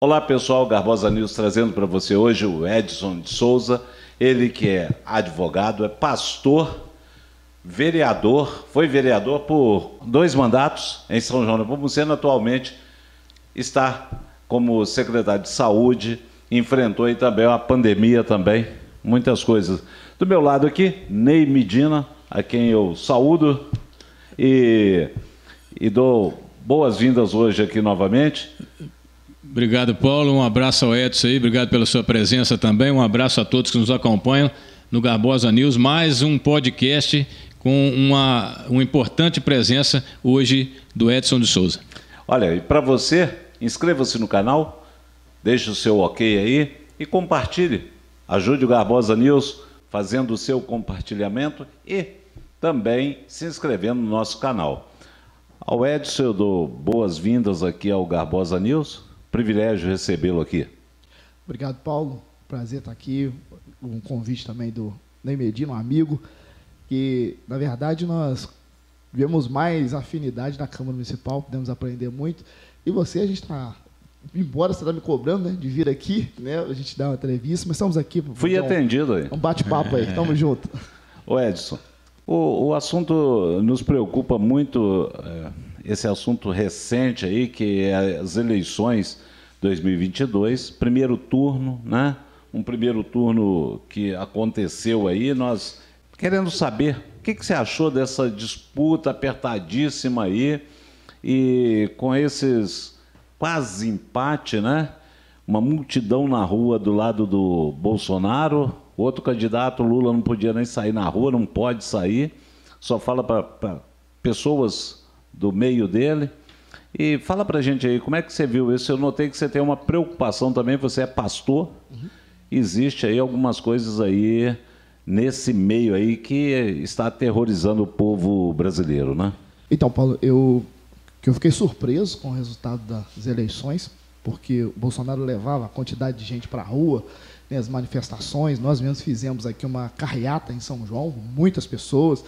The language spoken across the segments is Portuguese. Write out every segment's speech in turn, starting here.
Olá pessoal, Garbosa News trazendo para você hoje o Edson de Souza, ele que é advogado, é pastor, vereador, foi vereador por 2 mandatos em São João Nepomuceno, atualmente está como secretário de saúde, enfrentou aí também a pandemia também, muitas coisas. Do meu lado aqui, Ney Medina, a quem eu saúdo e dou boas-vindas hoje aqui novamente. Obrigado, Paulo. Um abraço ao Edson aí, obrigado pela sua presença também. Um abraço a todos que nos acompanham no Garbosa News. Mais um podcast com uma importante presença hoje do Edson de Souza. Olha, e para você, inscreva-se no canal, deixe o seu ok aí e compartilhe. Ajude o Garbosa News fazendo o seu compartilhamento e também se inscrevendo no nosso canal. Ao Edson, eu dou boas-vindas aqui ao Garbosa News. Privilégio recebê-lo aqui. Obrigado, Paulo. Prazer estar aqui. Um convite também do Ney Medina, um amigo, que, na verdade, nós vemos mais afinidade na Câmara Municipal, podemos aprender muito. E você, a gente está, embora você está me cobrando, né, de vir aqui, né, a gente dá uma entrevista, mas estamos aqui para Fui atendido aí. Um bate-papo aí. Tamo junto. Ô Edson, o assunto nos preocupa muito, esse assunto recente aí, que é as eleições 2022, primeiro turno, né? Um primeiro turno que aconteceu aí, nós querendo saber o que você achou dessa disputa apertadíssima aí e com esses quase empate, né? Uma multidão na rua do lado do Bolsonaro, outro candidato, Lula, não podia nem sair na rua, não pode sair, só fala para pessoas do meio dele. E fala pra gente aí, como é que você viu isso? Eu notei que você tem uma preocupação também, você é pastor, existe aí algumas coisas aí nesse meio aí que está aterrorizando o povo brasileiro, né? Então, Paulo, eu fiquei surpreso com o resultado das eleições, porque o Bolsonaro levava a quantidade de gente para a rua, né, as manifestações, nós mesmos fizemos aqui uma carreata em São João, muitas pessoas.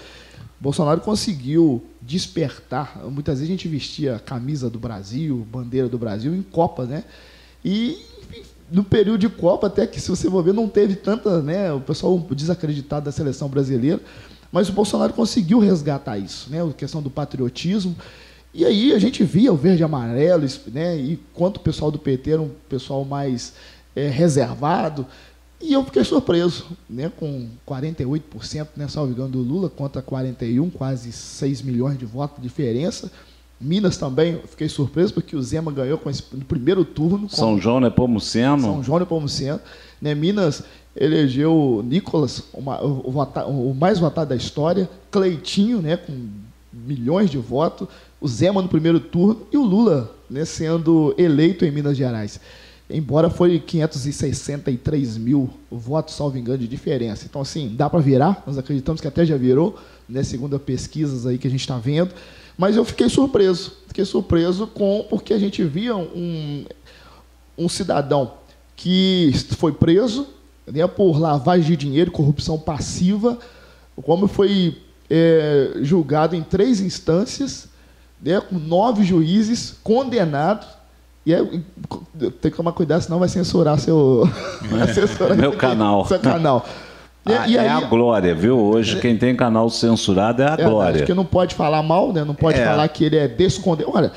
Bolsonaro conseguiu despertar, muitas vezes a gente vestia a camisa do Brasil, bandeira do Brasil em Copa, né? E no período de Copa, até que, se você for ver, não teve tanta, né? O pessoal desacreditado da seleção brasileira, mas o Bolsonaro conseguiu resgatar isso, né? A questão do patriotismo. E aí a gente via o verde e amarelo, né? E quanto o pessoal do PT era um pessoal mais reservado. E eu fiquei surpreso, né, com 48%, né, salvo engano, do Lula, contra 41%, quase 6 milhões de votos de diferença. Minas também, eu fiquei surpreso, porque o Zema ganhou no primeiro turno. São João Nepomuceno. São João Nepomuceno. Né, Minas elegeu Nicolas, o mais votado da história, Cleitinho, né, com milhões de votos, o Zema no primeiro turno e o Lula, né, sendo eleito em Minas Gerais. Embora foi 563 mil votos, salvo engano, de diferença. Então, assim, dá para virar, nós acreditamos que até já virou, né, segundo as pesquisas aí que a gente está vendo, mas eu fiquei surpreso porque a gente via um cidadão que foi preso, né, por lavagem de dinheiro, corrupção passiva, como foi julgado em 3 instâncias, né, com 9 juízes condenados. E tem que tomar cuidado, senão vai censurar meu canal. Seu canal. E aí, a glória, viu? Hoje quem tem canal censurado é a glória. Porque não pode falar mal, né? Não pode falar que ele é descondenado. Olha,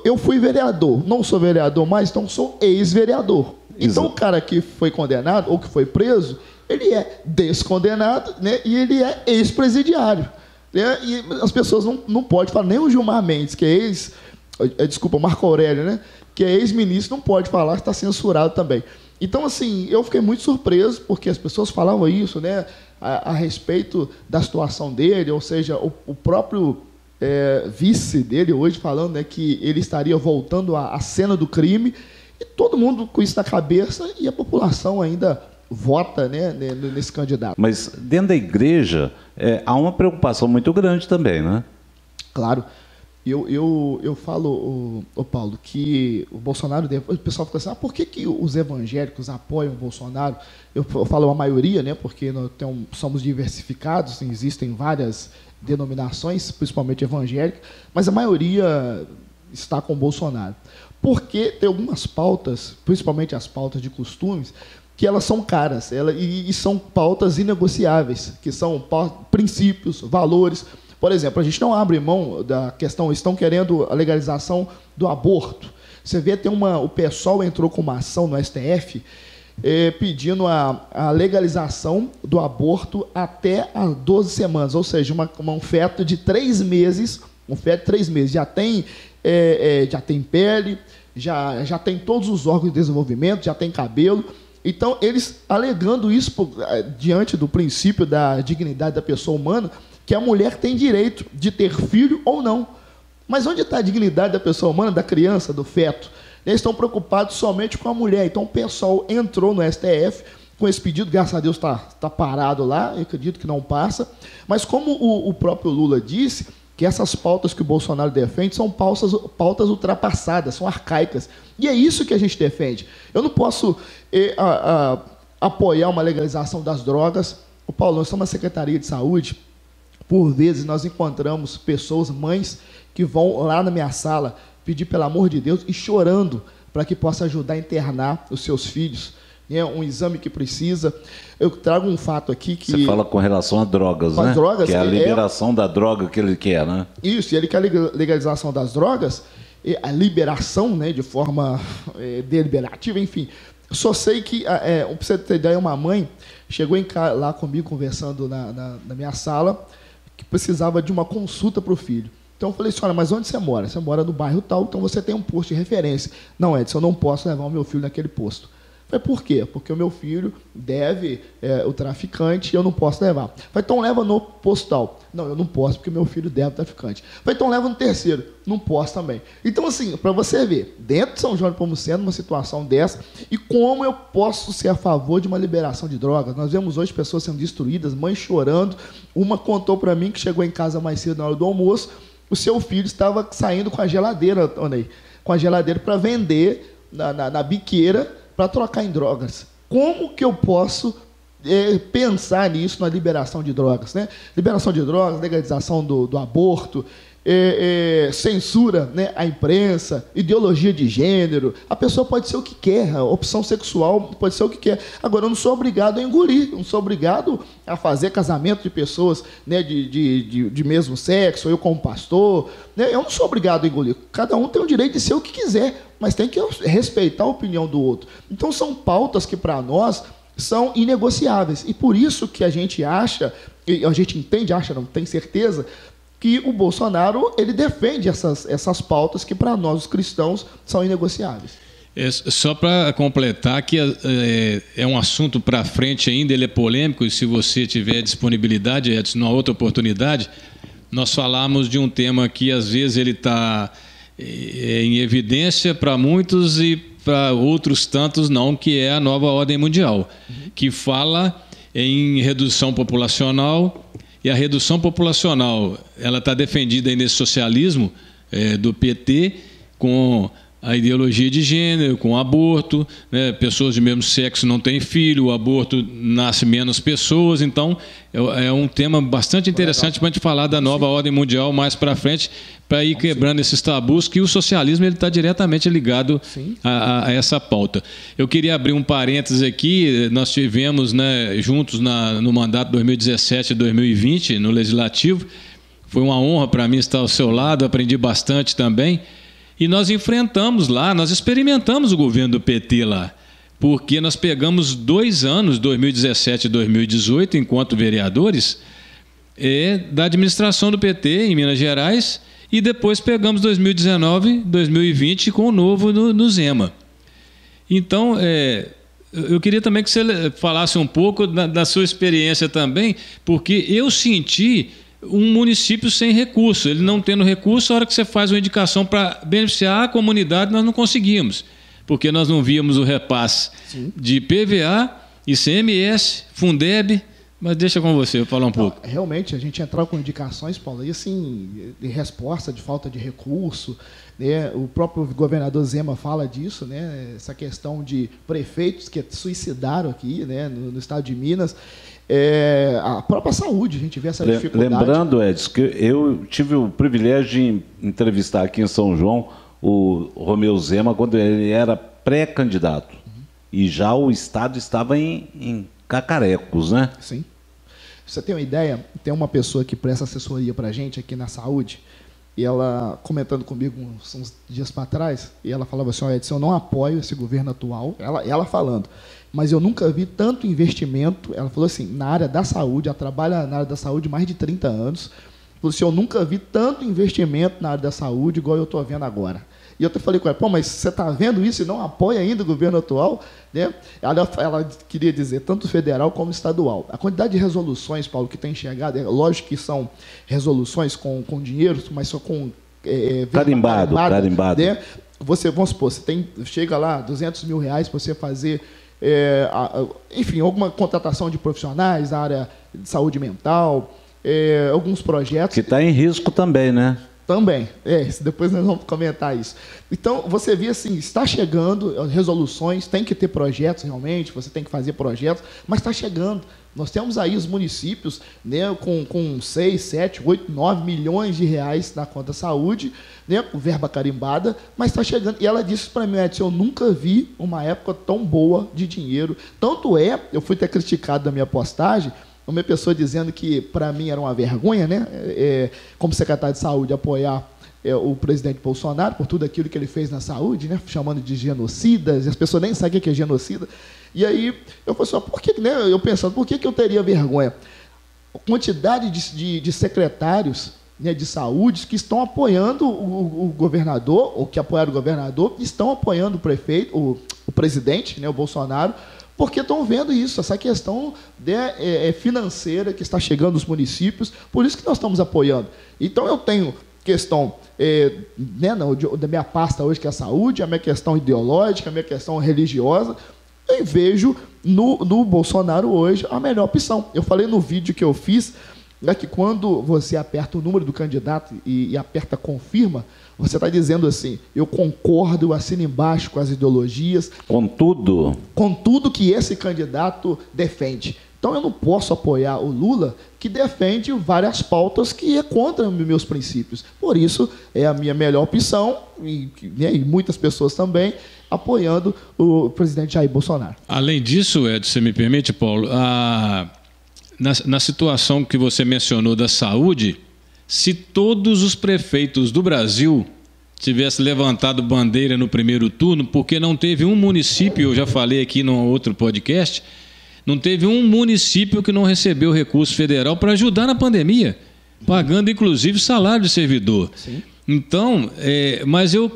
eu fui vereador, não sou vereador mais, então sou ex-vereador. Então o cara que foi condenado ou que foi preso, ele é descondenado, né? E ele é ex-presidiário. Né? E as pessoas não podem falar, nem o Gilmar Mendes, que é desculpa, Marco Aurélio, né? Que é ex-ministro, não pode falar, está censurado também. Então, assim, eu fiquei muito surpreso, porque as pessoas falavam isso, né, a respeito da situação dele, ou seja, o próprio vice dele hoje falando, né, que ele estaria voltando à cena do crime, e todo mundo com isso na cabeça, e a população ainda vota, né, nesse candidato. Mas dentro da igreja há uma preocupação muito grande também, né? Claro. Eu falo, Paulo, que o Bolsonaro... O pessoal fica assim, por que os evangélicos apoiam o Bolsonaro? Eu falo a maioria, né, porque nós somos diversificados, existem várias denominações, principalmente evangélicas, mas a maioria está com o Bolsonaro. porque tem algumas pautas, principalmente as pautas de costumes, que elas são caras e são pautas inegociáveis, que são princípios, valores. Por exemplo, a gente não abre mão da questão, estão querendo a legalização do aborto. Você vê, o PSOL entrou com uma ação no STF pedindo a legalização do aborto até as 12 semanas, ou seja, um feto de 3 meses, já tem pele, já tem todos os órgãos de desenvolvimento, já tem cabelo. Então, eles alegando isso diante do princípio da dignidade da pessoa humana, que a mulher tem direito de ter filho ou não. Mas onde está a dignidade da pessoa humana, da criança, do feto? Eles estão preocupados somente com a mulher. Então, o pessoal entrou no STF com esse pedido, graças a Deus está parado lá, eu acredito que não passa. Mas como o próprio Lula disse, que essas pautas que o Bolsonaro defende são pautas ultrapassadas, são arcaicas. E é isso que a gente defende. Eu não posso apoiar uma legalização das drogas. Paulo, nós somos uma Secretaria de Saúde, por vezes nós encontramos pessoas, mães, que vão lá na minha sala pedir pelo amor de Deus e chorando para que possa ajudar a internar os seus filhos, né? Um exame que precisa. Eu trago um fato aqui que... Você fala com relação a drogas, né? Drogas, que é a liberação da droga que ele quer, né? Isso, e ele quer a legalização das drogas, a liberação, né, de forma deliberativa, enfim. Só sei que, para você ter ideia, uma mãe chegou lá comigo, conversando na minha sala, que precisava de uma consulta para o filho. Então eu falei assim, olha, mas onde você mora? Você mora no bairro tal, então você tem um posto de referência. Não, Edson, eu não posso levar o meu filho naquele posto. Eu falei, por quê? Porque o meu filho deve o traficante e eu não posso levar. Eu falei, então leva no postal. Não, eu não posso porque meu filho deve o traficante. Eu falei, então leva no terceiro. Não posso também. Então, assim, para você ver, dentro de São João de Nepomuceno, uma situação dessa, e como eu posso ser a favor de uma liberação de drogas. Nós vemos hoje pessoas sendo destruídas, mães chorando. Uma contou para mim que chegou em casa mais cedo na hora do almoço, o seu filho estava saindo com a geladeira, Onei, com a geladeira para vender na biqueira, para trocar em drogas. Como que eu posso pensar nisso na liberação de drogas, né? Liberação de drogas, legalização do aborto, censura, né, à imprensa, ideologia de gênero. A pessoa pode ser o que quer, a opção sexual pode ser o que quer. Agora, eu não sou obrigado a engolir, não sou obrigado a fazer casamento de pessoas, né, de mesmo sexo, eu como pastor, né, eu não sou obrigado a engolir. Cada um tem o direito de ser o que quiser, mas tem que respeitar a opinião do outro. Então, são pautas que, para nós, são inegociáveis. E por isso que a gente acha, a gente entende, não tem certeza, que o Bolsonaro ele defende essas pautas que, para nós, os cristãos, são inegociáveis. Só para completar, que é um assunto para frente ainda, ele é polêmico, e se você tiver disponibilidade, Edson, numa outra oportunidade, nós falamos de um tema que, às vezes, ele está em evidência para muitos e para outros tantos não, que é a nova ordem mundial, que fala em redução populacional. E a redução populacional, ela está defendida aí nesse socialismo do PT, com a ideologia de gênero, com o aborto, né? Pessoas de mesmo sexo não têm filho, o aborto nasce menos pessoas. Então, é um tema bastante interessante para a gente falar da nova ordem mundial mais para frente, para ir quebrando esses tabus, que o socialismo está diretamente ligado a essa pauta. Eu queria abrir um parênteses aqui. Nós tivemos, né, juntos no mandato 2017 e 2020, no Legislativo. Foi uma honra para mim estar ao seu lado, aprendi bastante também. E nós enfrentamos lá, nós experimentamos o governo do PT lá, porque nós pegamos 2 anos, 2017 e 2018, enquanto vereadores, da administração do PT em Minas Gerais, e depois pegamos 2019, 2020 com o novo no Zema. Então, eu queria também que você falasse um pouco da sua experiência também, porque eu senti um município sem recurso. Ele não tendo recurso, a hora que você faz uma indicação para beneficiar a comunidade, nós não conseguimos, porque nós não víamos o repasse de PVA, ICMS, Fundeb. Mas deixa com você, eu falar um pouco. Realmente, a gente entrou com indicações, Paulo, e assim, de resposta de falta de recurso, né? O próprio governador Zema fala disso, né? Essa questão de prefeitos que suicidaram aqui, né, no estado de Minas. A própria saúde, a gente vê essa dificuldade. Lembrando, Edson, que eu tive o privilégio de entrevistar aqui em São João o Romeu Zema quando ele era pré-candidato. E já o Estado estava em cacarecos, né? Sim. Você tem uma ideia? Tem uma pessoa que presta assessoria para a gente aqui na saúde, e ela, comentando comigo uns dias para trás, e ela falava assim, Edson, eu não apoio esse governo atual, ela falando, mas eu nunca vi tanto investimento, ela falou assim, na área da saúde, ela trabalha na área da saúde há mais de 30 anos, falou assim, eu nunca vi tanto investimento na área da saúde igual eu estou vendo agora. E eu até falei com ela, pô, mas você está vendo isso e não apoia ainda o governo atual? Né? Ela queria dizer, tanto federal como estadual. A quantidade de resoluções, Paulo, que tem chegado, é lógico que são resoluções com dinheiro, mas só com... carimbado. Né? Vamos supor, chega lá, R$200 mil para você fazer, enfim, alguma contratação de profissionais da área de saúde mental, alguns projetos... Que está em risco também, né? Também, depois nós vamos comentar isso. Então, você vê assim, está chegando resoluções, tem que ter projetos realmente, você tem que fazer projetos, mas está chegando. Nós temos aí os municípios, né, com 6, 7, 8, 9 milhões de reais na conta saúde, né, com verba carimbada, mas está chegando. E ela disse para mim, Edson, eu nunca vi uma época tão boa de dinheiro. Tanto eu fui até criticado da minha postagem, uma pessoa dizendo que, para mim, era uma vergonha, né, como secretário de saúde, apoiar o presidente Bolsonaro por tudo aquilo que ele fez na saúde, né, chamando de genocidas, e as pessoas nem sabem o que é genocida. E aí, eu falei assim, por que, né, eu pensando, por que eu teria vergonha? A quantidade de secretários, né, de saúde que estão apoiando o governador, ou que apoiaram o governador, estão apoiando o prefeito, o presidente, né, o Bolsonaro, porque estão vendo isso, essa questão financeira que está chegando nos municípios, por isso que nós estamos apoiando. Então, eu tenho questão né, da minha pasta hoje, que é a saúde, a minha questão ideológica, a minha questão religiosa, eu vejo no Bolsonaro hoje a melhor opção. Eu falei no vídeo que eu fiz, né, que quando você aperta o número do candidato e aperta confirma, você está dizendo assim, eu concordo, eu assino embaixo com as ideologias. Com tudo? Com tudo que esse candidato defende. Então, eu não posso apoiar o Lula, que defende várias pautas que é contra meus princípios. Por isso, é a minha melhor opção, e muitas pessoas também, apoiando o presidente Jair Bolsonaro. Além disso, Edson, você me permite, Paulo, na situação que você mencionou da saúde, se todos os prefeitos do Brasil tivessem levantado bandeira no primeiro turno, porque não teve um município, eu já falei aqui num outro podcast, não teve um município que não recebeu recurso federal para ajudar na pandemia, pagando inclusive salário de servidor. Sim. Então, mas eu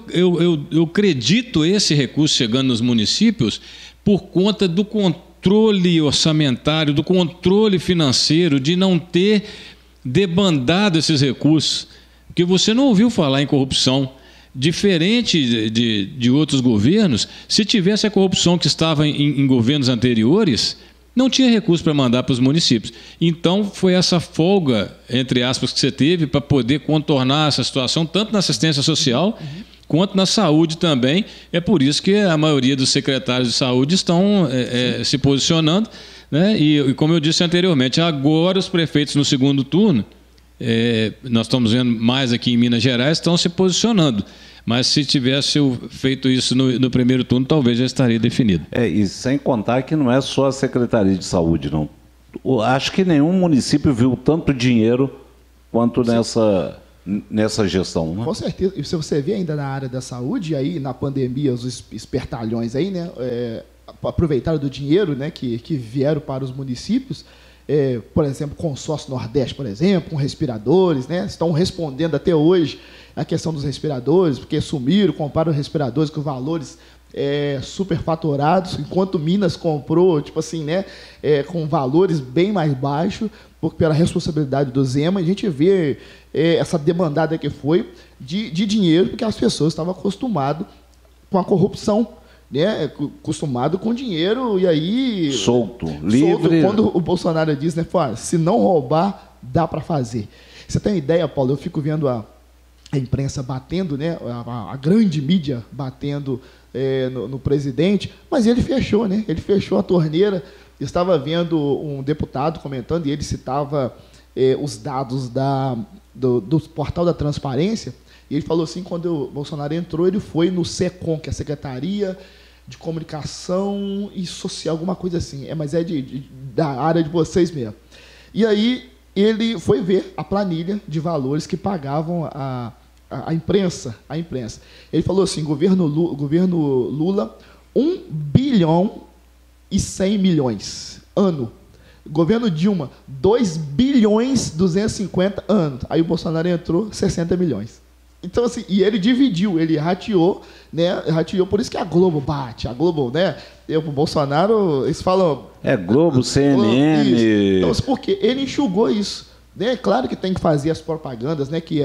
acredito esse recurso chegando nos municípios por conta do controle orçamentário, do controle financeiro, de não ter debandado esses recursos, porque você não ouviu falar em corrupção. Diferente de outros governos, se tivesse a corrupção que estava em governos anteriores, não tinha recurso para mandar para os municípios. Então, foi essa folga, entre aspas, que você teve para poder contornar essa situação, tanto na assistência social, quanto na saúde também. É por isso que a maioria dos secretários de saúde estão se posicionando, né? E como eu disse anteriormente, agora os prefeitos no segundo turno, nós estamos vendo mais aqui em Minas Gerais, estão se posicionando. Mas se tivesse feito isso no primeiro turno, talvez já estaria definido. E sem contar que não é só a Secretaria de Saúde, não. Acho que nenhum município viu tanto dinheiro quanto nessa gestão, né? Com certeza. E se você vê ainda na área da saúde, aí na pandemia, os espertalhões aí, né, aproveitaram do dinheiro, né, que vieram para os municípios, por exemplo, Consórcio Nordeste, por exemplo, com respiradores, né, estão respondendo até hoje a questão dos respiradores, porque sumiram, compraram respiradores com valores superfaturados, enquanto Minas comprou, tipo assim, né, com valores bem mais baixos, pela responsabilidade do Zema. A gente vê essa demandada que foi de dinheiro, porque as pessoas estavam acostumadas com a corrupção, né, acostumado com dinheiro, e aí... Solto, livre. Quando o Bolsonaro diz, né, se não roubar, dá para fazer. Você tem ideia, Paulo? Eu fico vendo a imprensa batendo, né, a grande mídia batendo no presidente, mas ele fechou, né? Ele fechou a torneira. Eu estava vendo um deputado comentando, e ele citava os dados do portal da transparência, E ele falou assim, quando o Bolsonaro entrou, ele foi no SECOM, que é a Secretaria de Comunicação e Social, alguma coisa assim. Mas é da área de vocês mesmo. E aí ele foi ver a planilha de valores que pagavam a imprensa. Ele falou assim, governo Lula, 1 bilhão e 100 milhões ano. Governo Dilma, 2 bilhões 250 ano. Aí o Bolsonaro entrou, 60 milhões. Então, assim, e ele dividiu, ele rateou, né? Rateou, por isso que a Globo bate. A Globo, né? O Bolsonaro, eles falam... Globo, CNN... Então, porque ele enxugou isso. Né? Claro que tem que fazer as propagandas, né? Que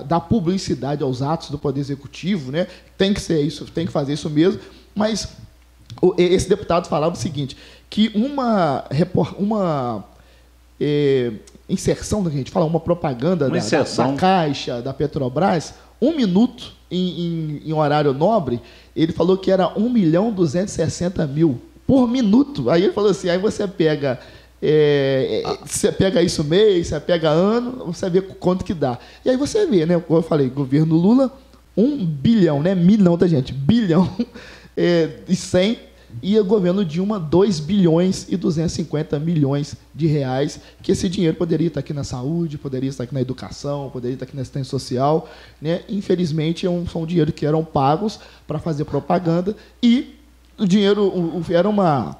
dar publicidade aos atos do Poder Executivo, né? Tem que ser isso, tem que fazer isso mesmo. Mas esse deputado falava o seguinte, que uma inserção, que a gente fala, uma propaganda da Caixa, da Petrobras, 1 minuto em horário nobre, ele falou que era 1.260.000 por minuto. Aí ele falou assim, aí você pega isso mês, você pega ano, você vê quanto que dá. E aí você vê, né? Como eu falei, governo Lula, 1 bilhão, né? Milhão, tá, gente? Bilhão e 100. E o governo Dilma, 2 bilhões e 250 milhões de reais, que esse dinheiro poderia estar aqui na saúde, poderia estar aqui na educação, poderia estar aqui na assistência social, né? Infelizmente, são dinheiro que eram pagos para fazer propaganda e o dinheiro era uma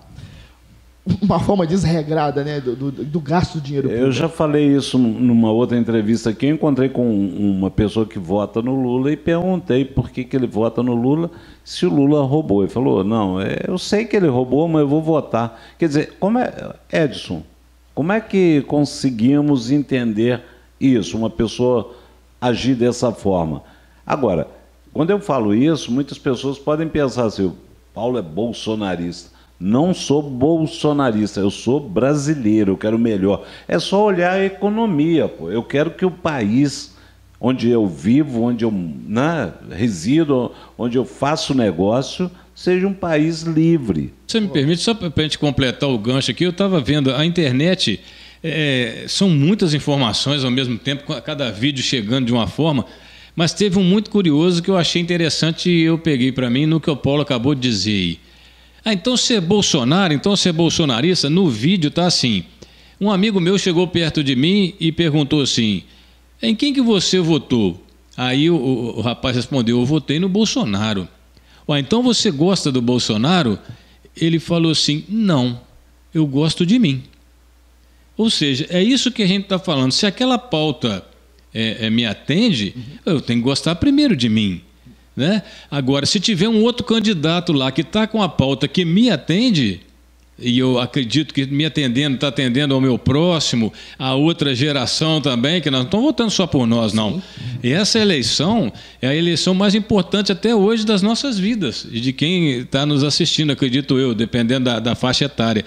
forma desregrada, né, do gasto do dinheiro público. Eu já falei isso numa outra entrevista aqui. Eu encontrei com uma pessoa que vota no Lula e perguntei por que ele vota no Lula se o Lula roubou. Ele falou, não, eu sei que ele roubou, mas eu vou votar. Quer dizer, Edson, como é que conseguimos entender isso, uma pessoa agir dessa forma? Agora, quando eu falo isso, muitas pessoas podem pensar assim, o Paulo é bolsonarista. Não sou bolsonarista, eu sou brasileiro, eu quero o melhor. É só olhar a economia, pô. Eu quero que o país onde eu vivo, onde eu resido, onde eu faço negócio, seja um país livre. Você me permite, só para a gente completar o gancho aqui, eu estava vendo, a internet, são muitas informações ao mesmo tempo, cada vídeo chegando de uma forma, mas teve um muito curioso que eu achei interessante e eu peguei para mim no que o Paulo acabou de dizer aí. Então você é Bolsonaro, então você é bolsonarista? No vídeo está assim, um amigo meu chegou perto de mim e perguntou assim, em quem que você votou? Aí o rapaz respondeu, eu votei no Bolsonaro. Então você gosta do Bolsonaro? Ele falou assim, não, eu gosto de mim. Ou seja, é isso que a gente está falando, se aquela pauta me atende, eu tenho que gostar primeiro de mim. Né? Agora, se tiver um outro candidato lá que está com a pauta que me atende, e eu acredito que me atendendo, está atendendo ao meu próximo, a outra geração também, que nós não estamos votando só por nós, não. E essa eleição é a eleição mais importante até hoje das nossas vidas, e de quem está nos assistindo, acredito eu, dependendo da faixa etária.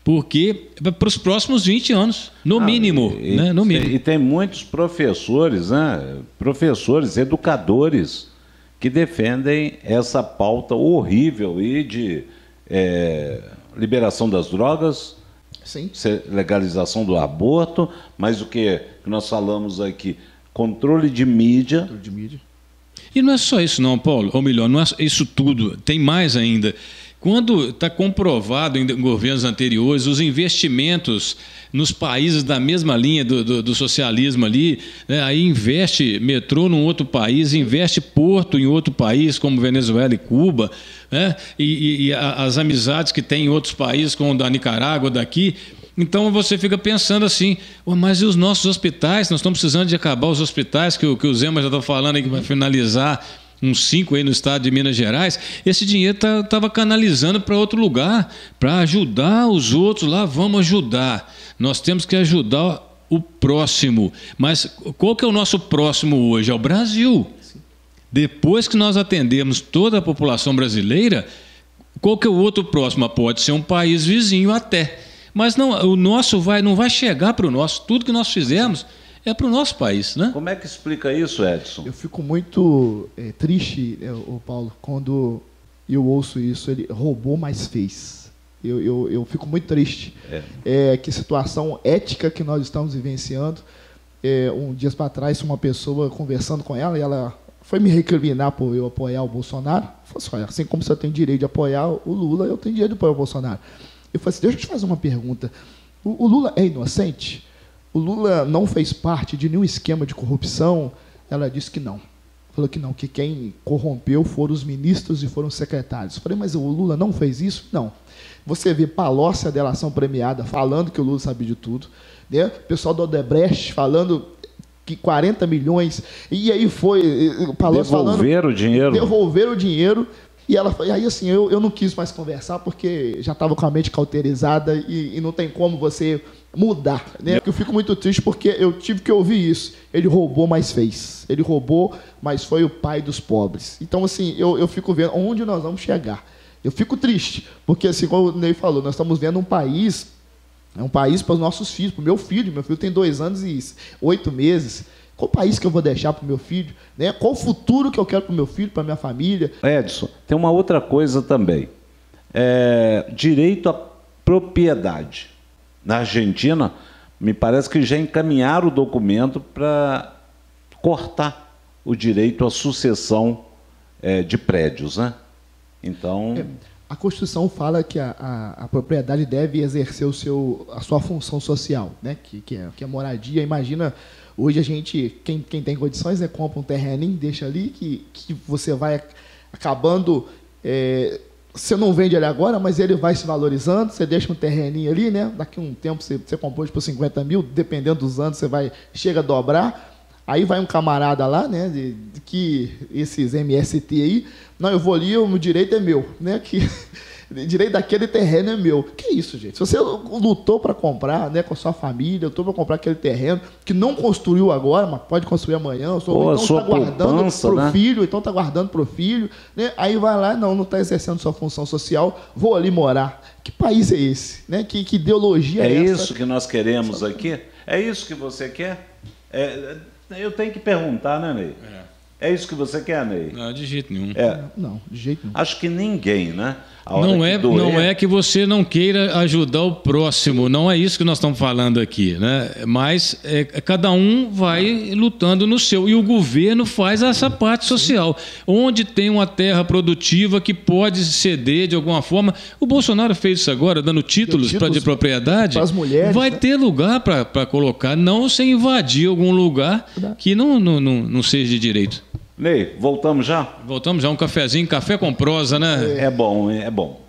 Porque para os próximos 20 anos, no mínimo. Né? No mínimo. E tem muitos professores, né? Professores, educadores, que defendem essa pauta horrível e de liberação das drogas, sim, legalização do aborto, mas o que nós falamos aqui, controle de mídia. E não é só isso não, Paulo, ou melhor, não é isso tudo, tem mais ainda. Quando está comprovado em governos anteriores os investimentos nos países da mesma linha do socialismo ali, né? Aí investe metrô num outro país, investe porto em outro país, como Venezuela e Cuba, né? E as amizades que tem em outros países, como o da Nicarágua, daqui. Então você fica pensando assim, mas e os nossos hospitais? Nós estamos precisando de acabar os hospitais, que o Zema já está falando aí que vai finalizar uns 5 aí no estado de Minas Gerais. Esse dinheiro estava canalizando para outro lugar, para ajudar os outros lá, vamos ajudar. Nós temos que ajudar o próximo. Mas qual que é o nosso próximo hoje? É o Brasil. Sim. Depois que nós atendemos toda a população brasileira, qual que é o outro próximo? Pode ser um país vizinho até. Mas não, o nosso não vai chegar para o nosso. Tudo que nós fizemos é para o nosso país, né? Como é que explica isso, Edson? Eu fico muito triste, Paulo, quando eu ouço isso. Ele roubou, mas fez. Eu fico muito triste. Que situação ética que nós estamos vivenciando. dias para trás, uma pessoa conversando com ela, e ela foi me recriminar por eu apoiar o Bolsonaro. Eu falei assim, assim como você tem direito de apoiar o Lula, eu tenho direito de apoiar o Bolsonaro. Eu falei assim, deixa eu te fazer uma pergunta. O Lula é inocente? O Lula não fez parte de nenhum esquema de corrupção? Ela disse que não. Falou que não, que quem corrompeu foram os ministros e foram os secretários. Eu falei, mas o Lula não fez isso? Não. Você vê Palocci, a delação premiada, falando que o Lula sabia de tudo. Né? O pessoal do Odebrecht falando que 40 milhões. E aí foi o Palocci falando... Devolver o dinheiro. Devolver o dinheiro. E aí, assim, eu não quis mais conversar porque já estava com a mente cauterizada e não tem como você mudar. Né? Eu fico muito triste porque eu tive que ouvir isso. Ele roubou, mas fez. Ele roubou, mas foi o pai dos pobres. Então, assim, eu fico vendo onde nós vamos chegar. Eu fico triste, porque, assim, como o Ney falou, nós estamos vendo um país para os nossos filhos, para o meu filho. Meu filho tem 2 anos e 8 meses. Qual país que eu vou deixar para o meu filho? Né? Qual o futuro que eu quero para o meu filho, para a minha família? Edson, tem uma outra coisa também. Direito à propriedade. Na Argentina, me parece que já encaminharam o documento para cortar o direito à sucessão de prédios, né? Então... A Constituição fala que a propriedade deve exercer a sua função social, né? que é moradia. Imagina, hoje a gente, quem tem condições, né, compra um terreninho, deixa ali, que você vai acabando... você não vende ele agora, mas ele vai se valorizando, você deixa um terreninho ali, né? Daqui a um tempo você comprou por 50 mil, dependendo dos anos, chega a dobrar. Aí vai um camarada lá, né, que esses MST aí, não, eu vou ali, o meu direito é meu, né, que o direito daquele terreno é meu. Que isso, gente? Se você lutou para comprar, né, com a sua família, lutou para comprar aquele terreno, que não construiu agora, mas pode construir amanhã, ou então está guardando para o filho, então está guardando para o filho, né, aí vai lá, não está exercendo sua função social, vou ali morar. Que país é esse? Né? Que ideologia é essa? É isso que nós queremos aqui? É isso que você quer? Eu tenho que perguntar, né, Ney? É isso que você quer, Ney? Não, de jeito nenhum. Não, de jeito nenhum. Acho que ninguém, né? Não é que você não queira ajudar o próximo, não é isso que nós estamos falando aqui, né? Mas cada um vai lutando no seu, e o governo faz essa parte social. Onde tem uma terra produtiva que pode ceder de alguma forma, o Bolsonaro fez isso agora, dando títulos de propriedade, para as mulheres, vai ter lugar para colocar, não sem invadir algum lugar que não seja de direito. Ney, voltamos já? Voltamos já, um cafezinho, café com prosa, né? É bom, é bom.